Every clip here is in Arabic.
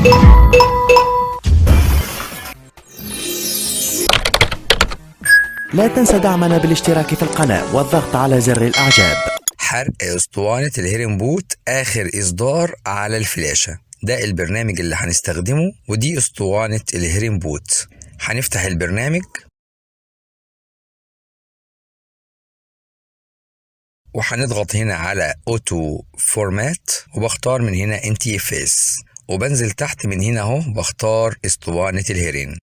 لا تنسى دعمنا بالاشتراك في القناة والضغط على زر الإعجاب. حرق اسطوانة الهيرين بوت آخر إصدار على الفلاشة، ده البرنامج اللي هنستخدمه، ودي اسطوانة الهيرين بوت. هنفتح البرنامج وهنضغط هنا على اوتو فورمات، وبختار من هنا NTFS، وبنزل تحت من هنا اهو بختار اسطوانة الهيرين.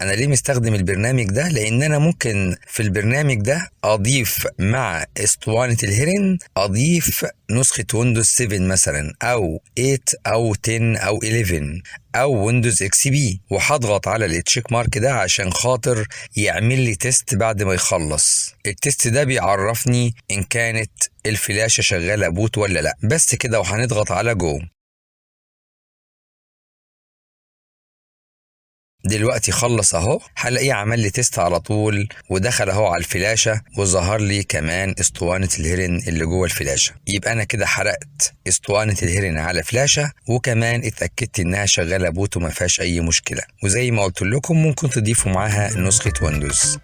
انا ليه مستخدم البرنامج ده؟ لان انا ممكن في البرنامج ده اضيف مع اسطوانة الهيرين اضيف نسخة ويندوز 7 مثلا او 8 او 10 او 11 او ويندوز اكس بي، وهضغط على التشيك مارك ده عشان خاطر يعمل لي تيست. بعد ما يخلص التيست ده بيعرفني ان كانت الفلاشة شغالة بوت ولا لا. بس كده، وهنضغط على جو. دلوقتي خلص اهو، هلاقيه عمل لي تيست على طول، ودخل اهو على الفلاشة، وظهر لي كمان اسطوانة الهيرين اللي جوه الفلاشة. يبقى انا كده حرقت اسطوانة الهيرين على فلاشة، وكمان اتأكدت انها شغالة بوت وما فيهاش اي مشكلة. وزي ما قلت لكم ممكن تضيفوا معاها نسخة ويندوز.